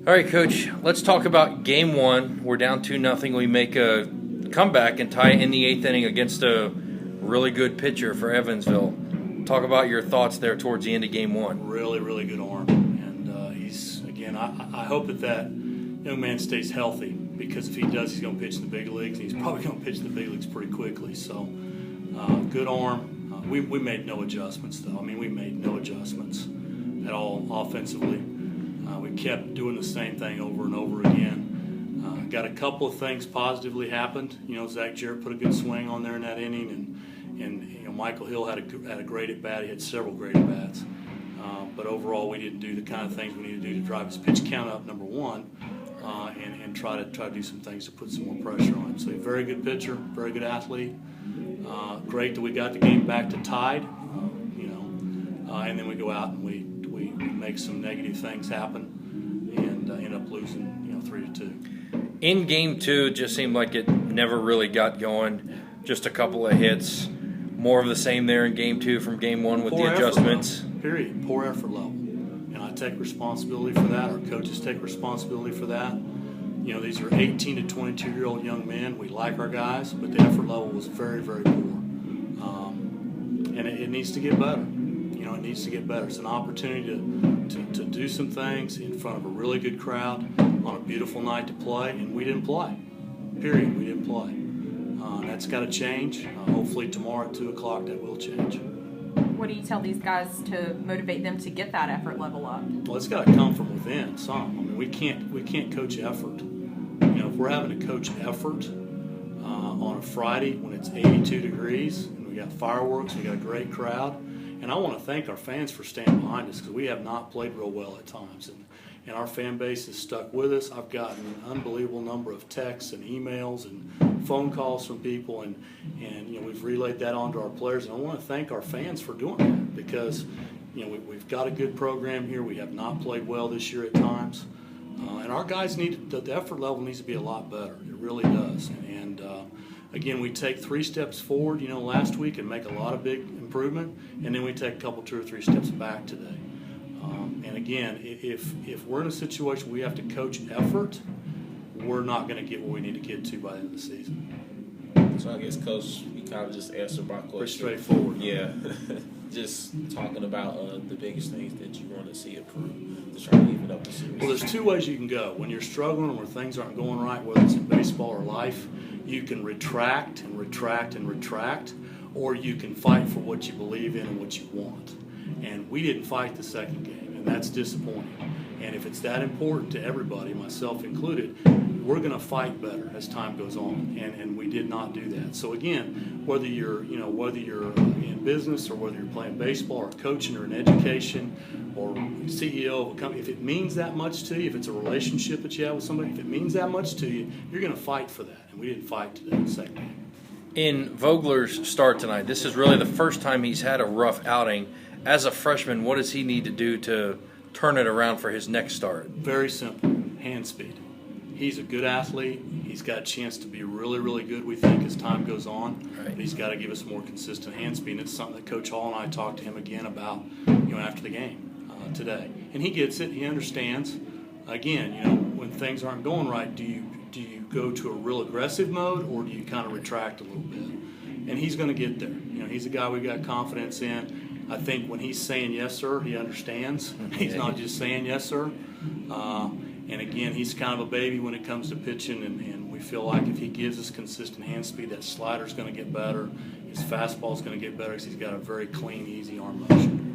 All right, Coach, let's talk about Game 1. We're down 2-0. We make a comeback and tie it in the 8th inning against a really good pitcher for Evansville. Talk about your thoughts there towards the end of Game 1. Really, really good arm. And I hope that young man stays healthy, because if he does, he's going to pitch in the big leagues, and he's probably going to pitch in the big leagues pretty quickly. So, good arm. We made no adjustments, though. We made no adjustments at all offensively. We kept doing the same thing over and over again. Got a couple of things positively happened. Zach Jarrett put a good swing on there in that inning, and Michael Hill had a great at bat. He had several great at bats. But overall, we didn't do the kind of things we need to do to drive his pitch count up, number one, and try to do some things to put some more pressure on him. So, a very good pitcher, very good athlete. Great that we got the game back to tied. And then we go out and we make some negative things happen and end up losing 3-2. In Game 2, it just seemed like it never really got going. Just a couple of hits. More of the same there in Game 2 from Game 1 with the adjustments. Period. Poor effort level. And I take responsibility for that. Our coaches take responsibility for that. These are 18 to 22-year-old young men. We like our guys, but the effort level was very, very poor. And it needs to get better. It needs to get better. It's an opportunity to do some things in front of a really good crowd on a beautiful night to play, and we didn't play. Period. We didn't play. That's got to change. Hopefully tomorrow at 2 o'clock that will change. What do you tell these guys to motivate them to get that effort level up? Well, it's got to come from within. We can't coach effort. If we're having to coach effort on a Friday when it's 82 degrees and we got fireworks, we got a great crowd. And I want to thank our fans for staying behind us, because we have not played real well at times. And our fan base has stuck with us. I've gotten an unbelievable number of texts and emails and phone calls from people, and we've relayed that on to our players. And I want to thank our fans for doing that, because we've got a good program here. We have not played well this year at times. And our guys the effort level needs to be a lot better. It really does. And again, we take 3 steps forward, last week, and make a lot of big improvement, and then we take a couple, 2 or 3 steps back today. And again, if we're in a situation where we have to coach effort, we're not going to get where we need to get to by the end of the season. So I guess, Coach, you kind of just answered my question. Pretty straightforward. Yeah. Just talking about the biggest things that you want to see improve to try to even up the series. Well, there's 2 ways you can go. When you're struggling or when things aren't going right, whether it's in baseball or life, you can retract and retract and retract, or you can fight for what you believe in and what you want. And we didn't fight the second game, and that's disappointing. And if it's that important to everybody, myself included, we're going to fight better as time goes on, and we did not do that. So again, whether you're in business or whether you're playing baseball or coaching or in education or CEO of a company, if it means that much to you, if it's a relationship that you have with somebody, if it means that much to you, you're going to fight for that. And we didn't fight today in the second game. In Vogler's start tonight, this is really the first time he's had a rough outing. As a freshman, what does he need to do to turn it around for his next start? Very simple. Hand speed. He's a good athlete. He's got a chance to be really, really good, we think, as time goes on. Right. But he's got to give us more consistent hand speed. And it's something that Coach Hall and I talked to him again about, after the game today. And he gets it. He understands. Again, when things aren't going right, do you go to a real aggressive mode, or do you kind of retract a little bit? And he's going to get there. He's a guy we got confidence in. I think when he's saying yes, sir, he understands. He's not just saying yes, sir. And again, he's kind of a baby when it comes to pitching, and we feel like if he gives us consistent hand speed, that slider's going to get better. His fastball's going to get better because he's got a very clean, easy arm motion.